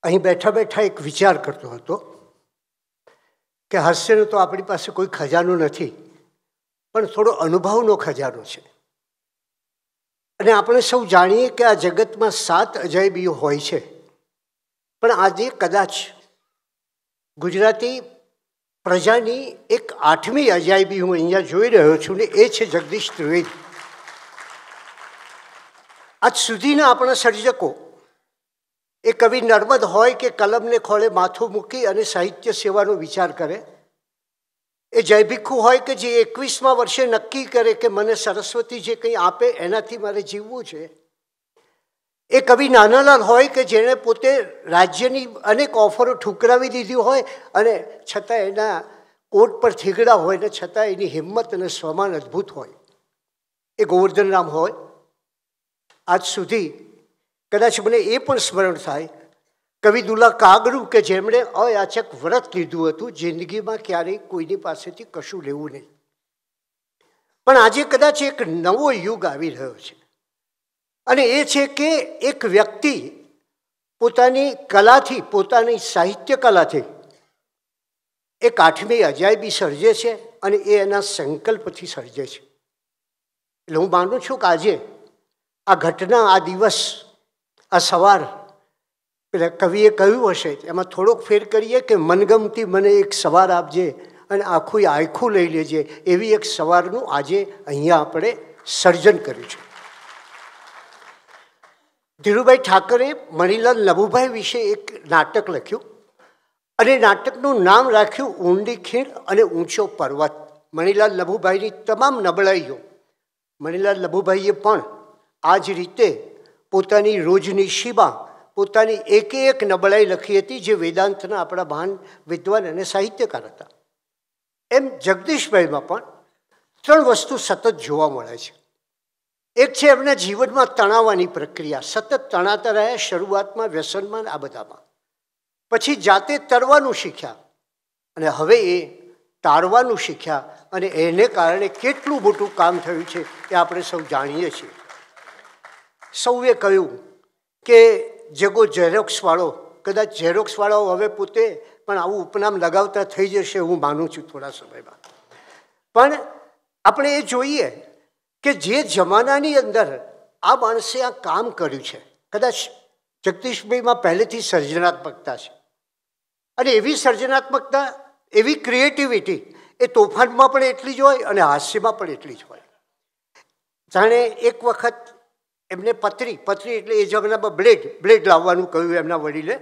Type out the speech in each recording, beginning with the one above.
અહીં બેઠા બેઠા એક વિચાર કરતો હતો કે હાસ્યનો તો આપણી પાસે કોઈ ખજાનો નથી, પણ થોડો અનુભવનો ખજાનો છે. અને આપણે સૌ જાણીએ કે આ જગતમાં 7 અજાયબીઓ હોય છે, પણ આજે કદાચ ગુજરાતી પ્રજાની એક 8મી અજાયબી હું અહીંયા જોઈ રહ્યો છું ને એ છે જગદીશ ત્રિવેદી. આજ સુધીના આપણા સર્જકો, એ કવિ નર્મદ હોય કે કલમને ખોળે માથું મૂકી અને સાહિત્ય સેવાનો વિચાર કરે, એ જયભિક્ષુ હોય કે જે 21મા વર્ષે નક્કી કરે કે મને સરસ્વતી જે કંઈ આપે એનાથી મારે જીવવું છે, એ કવિ નાનાલાલ હોય કે જેણે પોતે રાજ્યની અનેક ઓફરો ઠુકરાવી દીધી હોય અને છતાં એના કોટ પર થીગડા હોય ને છતાં એની હિંમત અને સ્વમાન અદ્ભુત હોય, એ ગોવર્ધન રામ હોય. આજ સુધી કદાચ મને એ પણ સ્મરણ થાય કવિ દુલા કાગડુ કે જેમણે અયાચક વ્રત લીધું હતું, જિંદગીમાં ક્યારેય કોઈની પાસેથી કશું લેવું નહીં. પણ આજે કદાચ એક નવો યુગ આવી રહ્યો છે અને એ છે કે એક વ્યક્તિ પોતાની કલાથી, પોતાની સાહિત્ય કલાથી એક 8મી અજાયબી સર્જે છે અને એ એના સંકલ્પથી સર્જે છે. એટલે હું માનું છું કે આજે આ ઘટના, આ દિવસ, આ સવાર, પેલા કવિએ કહ્યું હશે એમાં થોડોક ફેર કરીએ કે મનગમતી મને એક સવાર આપજે અને આખું આખું લઈ લેજે, એવી એક સવારનું આજે અહીંયા આપણે સર્જન કર્યું છે. ધીરુભાઈ ઠાકરે મણિલાલ નભુભાઈ વિશે એક નાટક લખ્યું અને નાટકનું નામ રાખ્યું ઊંડી ખીણ અને ઊંચો પર્વત. મણિલાલ નભુભાઈની તમામ નબળાઈઓ મણિલાલ નભુભાઈએ પણ આ જ રીતે પોતાની રોજનીશીમાં પોતાની એક નબળાઈ લખી હતી, જે વેદાંતના આપણા મહાન વિદ્વાન અને સાહિત્યકાર હતા. એમ જગદીશભાઈમાં પણ 3 વસ્તુ સતત જોવા મળે છે. એક છે એમના જીવનમાં તણાવવાની પ્રક્રિયા, સતત તણાતા રહ્યા, શરૂઆતમાં વ્યસનમાં આ બધામાં, પછી જાતે તરવાનું શીખ્યા અને હવે એ તારવાનું શીખ્યા અને એને કારણે કેટલું મોટું કામ થયું છે એ આપણે સૌ જાણીએ છીએ. સૌએ કહ્યું કે જગો ઝેરોક્સવાળો, કદાચ ઝેરોક્સવાળાઓ હવે પોતે પણ આવું ઉપનામ લગાવતા થઈ જશે, હું માનું છું થોડા સમયમાં. પણ આપણે એ જોઈએ કે જે જમાનાની અંદર આ માણસે આ કામ કર્યું છે, કદાચ જગદીશભાઈમાં પહેલેથી સર્જનાત્મકતા છે અને એવી સર્જનાત્મકતા, એવી ક્રિએટિવિટી એ તોફાનમાં પણ એટલી જ હોય અને હાસ્યમાં પણ એટલી જ હોય. જાણે એક વખત એમને પતરી એટલે એ જમાનામાં બ્લેડ લાવવાનું કહ્યું એમના વડીલે.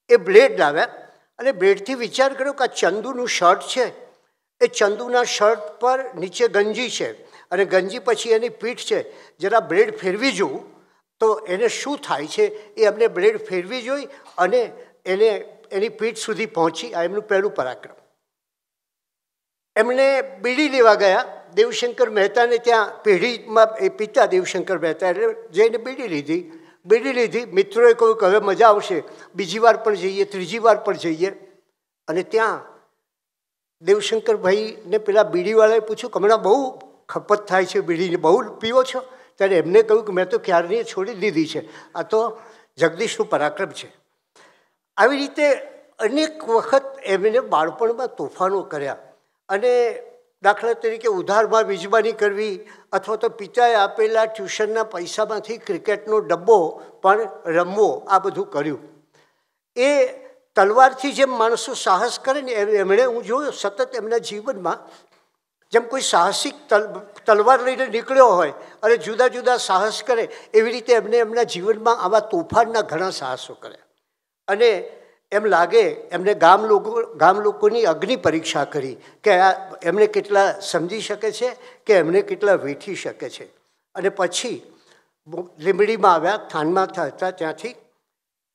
એ બ્લેડ લાવ્યા અને બ્લેડથી વિચાર કર્યો કે આ ચંદુનું શર્ટ છે, એ ચંદુના શર્ટ પર નીચે ગંજી છે અને ગંજી પછી એની પીઠ છે, જરા બ્લેડ ફેરવી જોઉં તો એને શું થાય છે. એ એમને બ્લેડ ફેરવી જોઈ અને એની પીઠ સુધી પહોંચી. આ એમનું પહેલું પરાક્રમ. એમણે બીડી લેવા ગયા દેવશંકર મહેતાને ત્યાં, પેઢીમાં એ પિતા દેવશંકર મહેતા, એટલે જઈને બીડી લીધી. મિત્રોએ કહ્યું કે હવે મજા આવશે, બીજી વાર પણ જઈએ, ત્રીજી વાર પણ જઈએ. અને ત્યાં દેવશંકરભાઈને પેલા બીડીવાળાએ પૂછ્યું કે હમણાં બહુ ખપત થાય છે બીડીની, બહુ પીવો છો? ત્યારે એમને કહ્યું કે મેં તો ક્યારની છોડી દીધી છે, આ તો જગદીશનું પરાક્રમ છે. આવી રીતે અનેક વખત એમને બાળપણમાં તોફાનો કર્યા અને દાખલા તરીકે ઉધારમાં વીજબાની કરવી અથવા તો પિતાએ આપેલા ટ્યુશનના પૈસામાંથી ક્રિકેટનો ડબ્બો પણ રમવો, આ બધું કર્યું. એ તલવારથી જેમ માણસો સાહસ કરે ને એમણે, હું જોયું સતત એમના જીવનમાં, જેમ કોઈ સાહસિક તલવાર લઈને નીકળ્યો હોય અને જુદા જુદા સાહસ કરે, એવી રીતે એમને એમના જીવનમાં આવા તોફાનના ઘણા સાહસો કર્યા. અને એમ લાગે એમને ગામ લોકોની અગ્નિ પરીક્ષા કરી કે એમને કેટલા સમજી શકે છે કે એમને કેટલા વેઠી શકે છે. અને પછી લીંબડીમાં આવ્યા, થાનમાં હતા, ત્યાંથી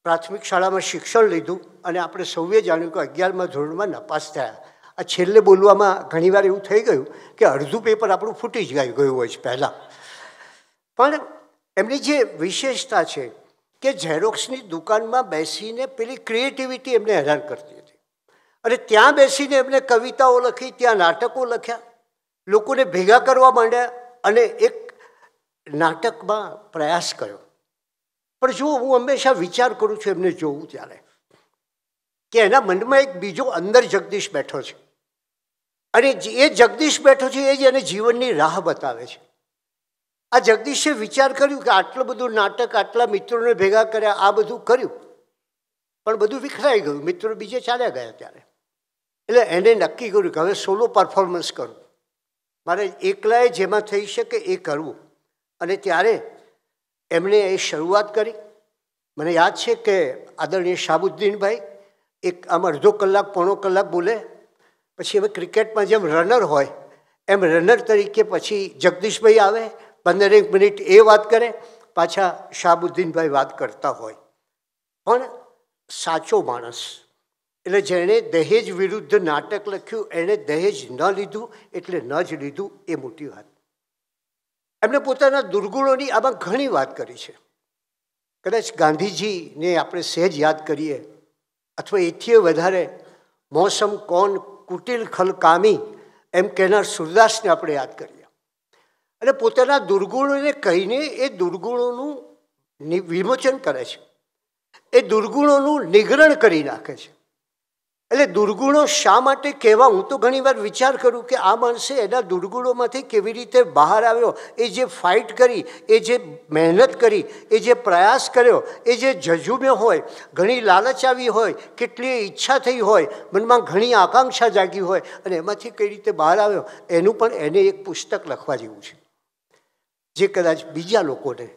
પ્રાથમિક શાળામાં શિક્ષણ લીધું અને આપણે સૌએ જાણ્યું કે 11મા ધોરણમાં નપાસ થયા. આ છેલ્લે બોલવામાં ઘણીવાર એવું થઈ ગયું કે અડધું પેપર આપણું ફૂટી જ ગયું હોય છે પહેલાં. પણ એમની જે વિશેષતા છે કે ઝેરોક્સની દુકાનમાં બેસીને પેલી ક્રિએટિવિટી એમને હેરાન કરતી હતી અને ત્યાં બેસીને એમને કવિતાઓ લખી, ત્યાં નાટકો લખ્યા, લોકોને ભેગા કરવા માંડ્યા અને એક નાટકમાં પ્રયાસ કર્યો. પણ જો હું હંમેશા વિચાર કરું છું એમને જોઉં ત્યારે કે એના મનમાં એક બીજો અંદર જગદીશ બેઠો છે, અને એ જગદીશ બેઠો છે એ જ એને જીવનની રાહ બતાવે છે. આ જગદીશે વિચાર કર્યું કે આટલું બધું નાટક, આટલા મિત્રોને ભેગા કર્યા, આ બધું કર્યું, પણ બધું વિખરાઈ ગયું, મિત્રો બીજે ચાલ્યા ગયા. ત્યારે એટલે એને નક્કી કર્યું કે હવે સોલો પરફોર્મન્સ કરું, મારે એકલાએ જેમાં થઈ શકે એ કરવું. અને ત્યારે એમણે એ શરૂઆત કરી. મને યાદ છે કે આદરણીય શાહબુદ્દીનભાઈ એક આમ અડધો કલાક, પોણો કલાક બોલે, પછી હવે ક્રિકેટમાં જેમ રનર હોય એમ રનર તરીકે પછી જગદીશભાઈ આવે, 15 મિનિટ એ વાત કરે, પાછા શાહબુદ્દીનભાઈ વાત કરતા હોય. પણ સાચો માણસ, એટલે જેણે દહેજ વિરુદ્ધ નાટક લખ્યું એણે દહેજ ન લીધું એટલે ન જ લીધું, એ મોટી વાત. એમણે પોતાના દુર્ગુણોની આમાં ઘણી વાત કરી છે. કદાચ ગાંધીજીને આપણે સહેજ યાદ કરીએ, અથવા એથી વધારે મોસમ કોણ કુટિલ ખલકામી એમ કહેનાર સુરદાસને આપણે યાદ કરીએ. અને પોતાના દુર્ગુણોને કહીને એ દુર્ગુણોનું વિમોચન કરે છે, એ દુર્ગુણોનું નિગ્રહણ કરી નાખે છે. એટલે દુર્ગુણો શા માટે કહેવા, હું તો ઘણી વાર વિચાર કરું કે આ માણસે એના દુર્ગુણોમાંથી કેવી રીતે બહાર આવ્યો, એ જે ફાઇટ કરી, એ જે મહેનત કરી, એ જે પ્રયાસ કર્યો, એ જે ઝઝુમ્યો હોય, ઘણી લાલચ આવી હોય, કેટલી ઈચ્છા થઈ હોય, મનમાં ઘણી આકાંક્ષા જાગી હોય, અને એમાંથી કઈ રીતે બહાર આવ્યો, એનું પણ એને એક પુસ્તક લખવા જેવું છે, જે કદાચ બીજા લોકોને,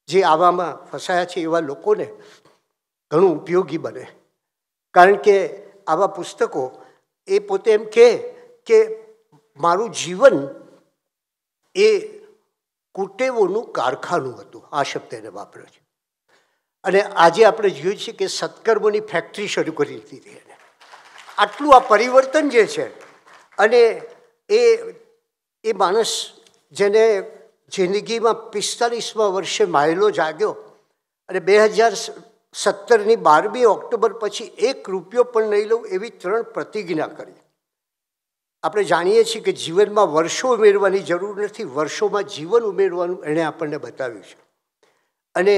જે આવામાં ફસાયા છે એવા લોકોને ઘણું ઉપયોગી બને. કારણ કે આવા પુસ્તકો, એ પોતે એમ કહે કે મારું જીવન એ કુટેવોનું કારખાનું હતું, આ શબ્દ એને વાપર્યો છે. અને આજે આપણે જોઈએ છીએ કે સત્કર્મોની ફેક્ટરી શરૂ કરી દીધી એને. આટલું આ પરિવર્તન જે છે, અને એ માણસ જેને જિંદગીમાં 45મા વર્ષે માયલો જાગ્યો, અને 2017ની 12મી ઓક્ટોબર પછી 1 રૂપિયો પણ નહીં લઉં એવી 3 પ્રતિજ્ઞા કરી. આપણે જાણીએ છીએ કે જીવનમાં વર્ષો ઉમેરવાની જરૂર નથી, વર્ષોમાં જીવન ઉમેરવાનું એણે આપણને બતાવ્યું છે. અને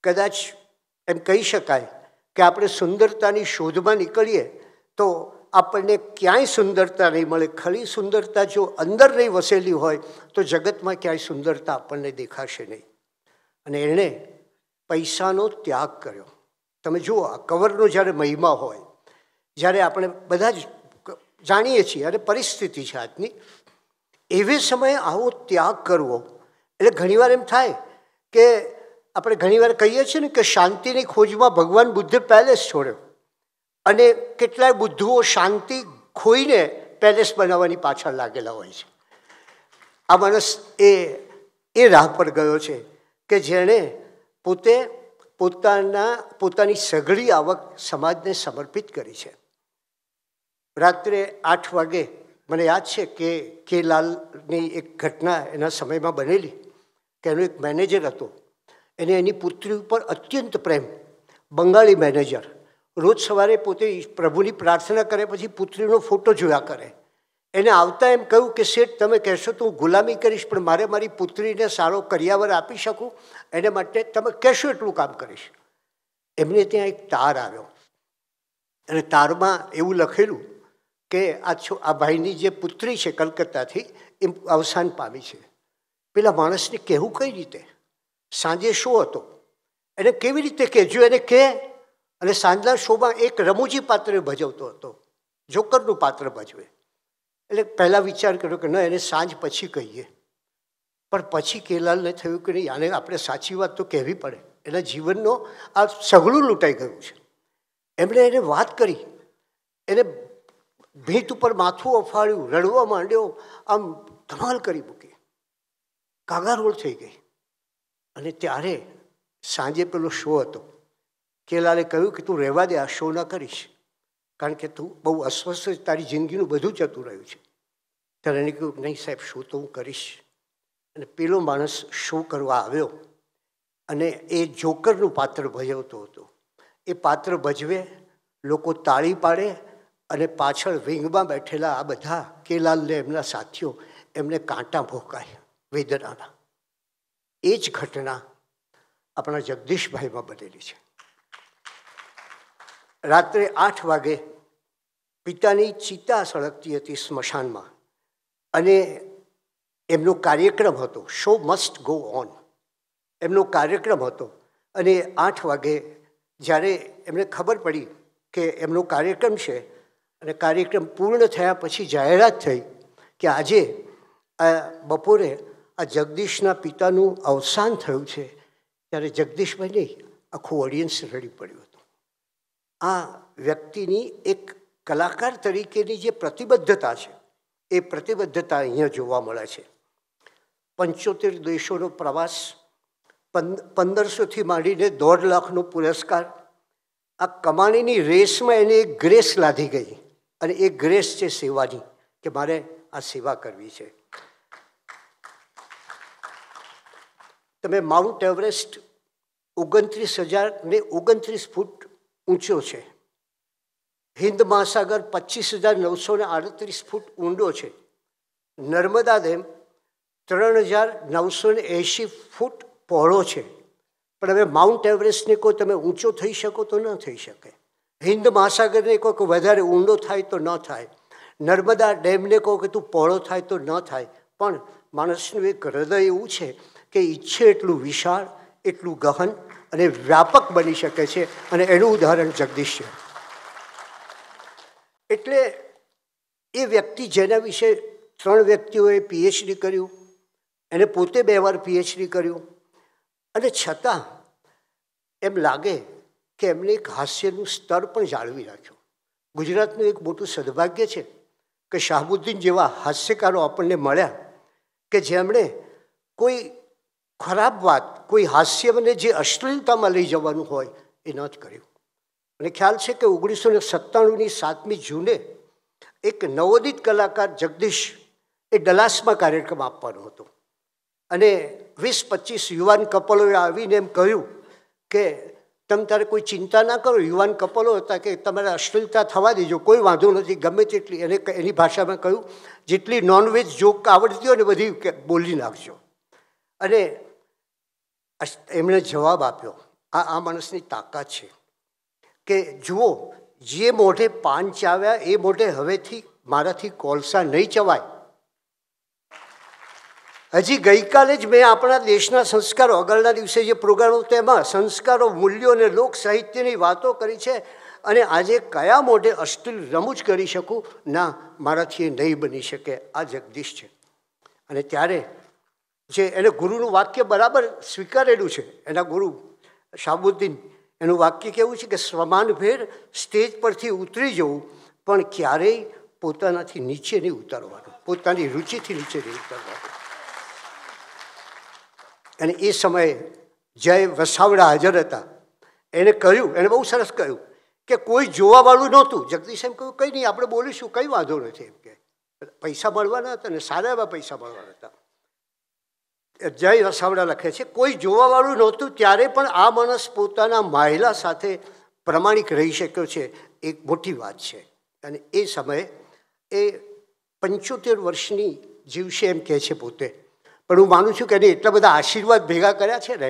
કદાચ એમ કહી શકાય કે આપણે સુંદરતાની શોધમાં નીકળીએ તો આપણને ક્યાંય સુંદરતા નહીં મળે. ખરી સુંદરતા જો અંદર નહીં વસેલી હોય તો જગતમાં ક્યાંય સુંદરતા આપણને દેખાશે નહીં. અને એણે પૈસાનો ત્યાગ કર્યો. તમે જુઓ, આ કવરનો જ્યારે મહિમા હોય, જ્યારે આપણે બધા જ જાણીએ છીએ, અને પરિસ્થિતિ છે આજની, એવે સમયે આવો ત્યાગ કરવો, એટલે ઘણીવાર એમ થાય કે આપણે ઘણીવાર કહીએ છીએ ને કે શાંતિની ખોજમાં ભગવાન બુદ્ધે પેલેસ છોડ્યો, અને કેટલાય બુદ્ધુઓ શાંતિ ખોઈને પેલેસ બનાવવાની પાછળ લાગેલા હોય છે. આ માણસ એ રાહ પર ગયો છે કે જેણે પોતાની સઘળી આવક સમાજને સમર્પિત કરી છે. રાત્રે 8 વાગે મને યાદ છે કે કેલાલની એક ઘટના એના સમયમાં બનેલી, કે એનો એક મેનેજર હતો, એને એની પુત્રી ઉપર અત્યંત પ્રેમ. બંગાળી મેનેજર, રોજ સવારે પોતે પ્રભુની પ્રાર્થના કરે, પછી પુત્રીનો ફોટો જોયા કરે. એને આવતા એમ કહ્યું કે શેઠ, તમે કહેશો તો હું ગુલામી કરીશ, પણ મારે મારી પુત્રીને સારો કરિયાવર આપી શકું, એને માટે તમે કહેશો એટલું કામ કરીશ. એમને ત્યાં એક તાર આવ્યો, અને તારમાં એવું લખેલું કે આ ભાઈની જે પુત્રી છે કલકત્તાથી, એ અવસાન પામી છે. પેલા માણસને કહેવું કઈ રીતે? સાંજે શો હતો, એને કેવી રીતે કહેજો? એને કહે, અને સાંજના શોમાં એક રમૂજી પાત્ર ભજવતો હતો, જોકરનું પાત્ર ભજવે. એટલે પહેલાં વિચાર કર્યો કે ન, એને સાંજ પછી કહીએ. પણ પછી કેલાલને થયું કે નહીં, આને આપણે સાચી વાત તો કહેવી પડે, એના જીવનનો આ સઘળું લૂંટાઈ ગયું છે. એમણે એને વાત કરી, એને ભીંત ઉપર માથું અફાળ્યું, રડવા માંડ્યો, આમ ધમાલ કરી મૂકી, કાગારોળ થઈ ગઈ. અને ત્યારે સાંજે પેલો શો હતો. કેલાલે કહ્યું કે તું રહેવા દે, આ શો ના કરીશ, કારણ કે તું બહુ અસ્વસ્થ, તારી જિંદગીનું બધું જતું રહ્યું છે. ત્યારે એને કહ્યું નહીં સાહેબ, શો તો હું કરીશ. અને પેલો માણસ શો કરવા આવ્યો, અને એ જોકરનું પાત્ર ભજવતો હતો. એ પાત્ર ભજવે, લોકો તાળી પાડે, અને પાછળ વિંગમાં બેઠેલા આ બધા કેલાલને એમના સાથીઓ, એમને કાંટા ભોંકાય વેદનાના. એ જ ઘટના આપણા જગદીશભાઈમાં બનેલી છે. રાત્રે 8 વાગે પિતાની ચિતા સળગતી હતી સ્મશાનમાં, અને એમનો કાર્યક્રમ હતો, શો મસ્ટ ગો ઓન, એમનો કાર્યક્રમ હતો. અને 8 વાગે જ્યારે એમને ખબર પડી કે એમનો કાર્યક્રમ છે, અને કાર્યક્રમ પૂર્ણ થયા પછી જાહેરાત થઈ કે આજે બપોરે આ જગદીશના પિતાનું અવસાન થયું છે, ત્યારે જગદીશભાઈ નહીં, આખું ઓડિયન્સ રડી પડ્યું હતું. આ વ્યક્તિની એક કલાકાર તરીકેની જે પ્રતિબદ્ધતા છે, એ પ્રતિબદ્ધતા અહીંયા જોવા મળે છે. 75 દેશોનો પ્રવાસ, 1500થી માંડીને 1.5 લાખનો પુરસ્કાર. આ કમાણીની રેસમાં એને એક ગ્રેસ લાધી ગઈ, અને એ ગ્રેસ છે સેવાની, કે મારે આ સેવા કરવી છે. તમે માઉન્ટ એવરેસ્ટ 29,029 ફૂટ ઊંચો છે, હિન્દ મહાસાગર 25,938 ફૂટ ઊંડો છે, નર્મદા ડેમ 3,980 ફૂટ પહોળો છે. પણ હવે માઉન્ટ એવરેસ્ટને કહો તમે ઊંચો થઈ શકો તો ન થઈ શકે, હિન્દ મહાસાગરને કહો કે વધારે ઊંડો થાય તો ન થાય, નર્મદા ડેમને કહો કે તું પહોળો થાય તો ન થાય. પણ માણસનું એક હૃદય એવું છે કે ઈચ્છે એટલું વિશાળ, એટલું ગહન અને વ્યાપક બની શકે છે, અને એનું ઉદાહરણ જગદીશ છે. એટલે એ વ્યક્તિ જેના વિશે 3 વ્યક્તિઓએ પીએચડી કર્યું, એને પોતે 2 વાર પીએચડી કર્યું, અને છતાં એમ લાગે કે એમને એક હાસ્યનું સ્તર પણ જાળવી રાખ્યું. ગુજરાતનું એક મોટું સદભાગ્ય છે કે શાહબુદ્દીન જેવા હાસ્યકારો આપણને મળ્યા કે જેમણે કોઈ ખરાબ વાત, કોઈ હાસ્યને જે અશ્લીલતામાં લઈ જવાનું હોય એ ન જ કર્યું. અને ખ્યાલ છે કે 1997ની 7મી જૂને એક નવોદિત કલાકાર જગદીશ એ ડલાસમાં કાર્યક્રમ આપવાનો હતો, અને 20-25 યુવાન કપલોએ આવીને એમ કહ્યું કે તમે તારે કોઈ ચિંતા ના કરો. યુવાન કપલો હતા કે તમારે અશ્લીલતા થવા દેજો, કોઈ વાંધો નથી, ગમે તેટલી, એની ભાષામાં કહ્યું જેટલી નોનવેજ જોક આવડતી હોય ને બધી બોલી નાખજો. અને એમણે જવાબ આપ્યો, આ માણસની તાકાત છે કે જુઓ, જે મોઢે પાન ચાવ્યા એ મોઢે હવેથી મારાથી કોલસા નહીં ચવાય. હજી ગઈકાલે જ મેં આપણા દેશના સંસ્કારો, આગળના દિવસે જે પ્રોગ્રામ હતો એમાં સંસ્કારો, મૂલ્યો અને લોક સાહિત્યની વાતો કરી છે, અને આજે કયા મોઢે અશ્લીલ રમૂજ કરી શકું? ના, મારાથી એ નહીં બની શકે. આ જગદીશ છે. અને ત્યારે જે એને ગુરુનું વાક્ય બરાબર સ્વીકારેલું છે, એના ગુરુ શાહબુદ્દીન, એનું વાક્ય કેવું છે કે સ્વમાનભેર સ્ટેજ પરથી ઉતરી જવું, પણ ક્યારેય પોતાનાથી નીચે નહીં ઉતારવાનું, પોતાની રુચિથી નીચે નહીં ઉતારવાનું. અને એ સમયે જય વસાવડા હાજર હતા. એને કહ્યું, એને બહુ સરસ કહ્યું કે કોઈ જોવાવાળું નહોતું. જગદીશ એમ કહ્યું કંઈ નહીં, આપણે બોલીશું, કંઈ વાંધો નથી. એમ કે પૈસા મળવાના હતા ને સારા એવા પૈસા મળવાના હતા. જય વસાવડા લખે છે, કોઈ જોવાવાળું નહોતું ત્યારે પણ આ માણસ પોતાના માહિલા સાથે પ્રમાણિક રહી શક્યો છે, એક મોટી વાત છે. અને એ સમયે એ 75 વર્ષની જીવશે એમ કહે છે પોતે. પણ હું માનું છું કે એને એટલા બધા આશીર્વાદ ભેગા કર્યા છે ને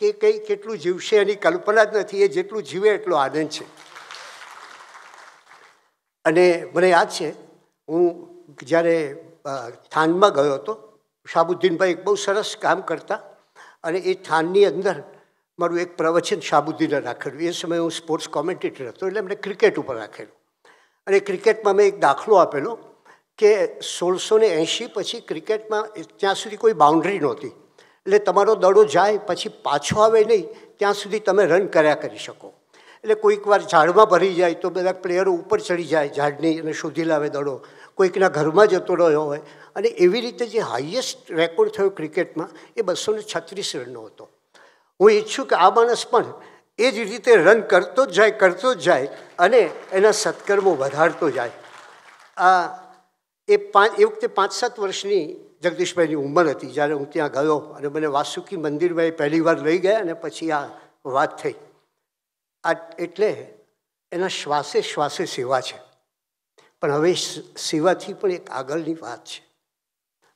કે કંઈ કેટલું જીવશે એની કલ્પના જ નથી. એ જેટલું જીવે એટલો આનંદ છે. અને મને યાદ છે, હું જ્યારે થાનમાં ગયો હતો, શાહબુદ્દીનભાઈ એક બહુ સરસ કામ કરતા, અને એ થાનની અંદર મારું એક પ્રવચન શાહબુદ્દીને રાખેલું. એ સમયે હું સ્પોર્ટ્સ કોમેન્ટેટર હતો, એટલે એમને ક્રિકેટ ઉપર રાખેલું. અને ક્રિકેટમાં મેં એક દાખલો આપેલો કે 1680 પછી ક્રિકેટમાં ત્યાં સુધી કોઈ બાઉન્ડ્રી નહોતી, એટલે તમારો દડો જાય પછી પાછો આવે નહીં ત્યાં સુધી તમે રન કર્યા કરી શકો. એટલે કોઈક વાર ઝાડમાં ભરી જાય તો બધા પ્લેયરો ઉપર ચડી જાય ઝાડની અને શોધી લાવે દડો, કોઈકના ઘરમાં જતો રહ્યો હોય. અને એવી રીતે જે હાઈએસ્ટ રેકોર્ડ થયો ક્રિકેટમાં એ 236 રનનો હતો. હું ઈચ્છું કે આ માણસ પણ એ જ રીતે રન કરતો જ જાય અને એના સત્કર્મો વધારતો જાય. એ વખતે 5-7 વર્ષની જગદીશભાઈની ઉંમર હતી જ્યારે હું ત્યાં ગયો, અને મને વાસુકી મંદિરમાં પહેલી વાર લઈ ગયા, અને પછી આ વાત થઈ. એટલે એના શ્વાસે શ્વાસે સેવા છે. પણ હવે સેવાથી પણ એક આગળની વાત છે,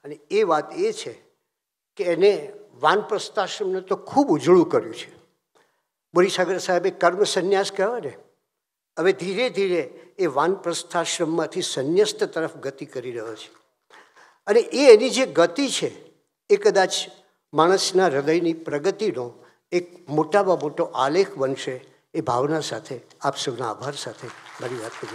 અને એ વાત એ છે કે એને વાનપ્રસ્થાશ્રમને તો ખૂબ ઉજળું કર્યું છે. બોરીસાગર સાહેબે કર્મ સંન્યાસ કહેવાય ને, હવે ધીરે ધીરે એ વાનપ્રસ્થાશ્રમમાંથી સંન્યસ્ત તરફ ગતિ કરી રહ્યો છે. અને એની જે ગતિ છે એ કદાચ માણસના હૃદયની પ્રગતિનો એક મોટામાં મોટો આલેખ બનશે. એ ભાવના સાથે આપ સૌના આભાર સાથે મારી વાત કરી.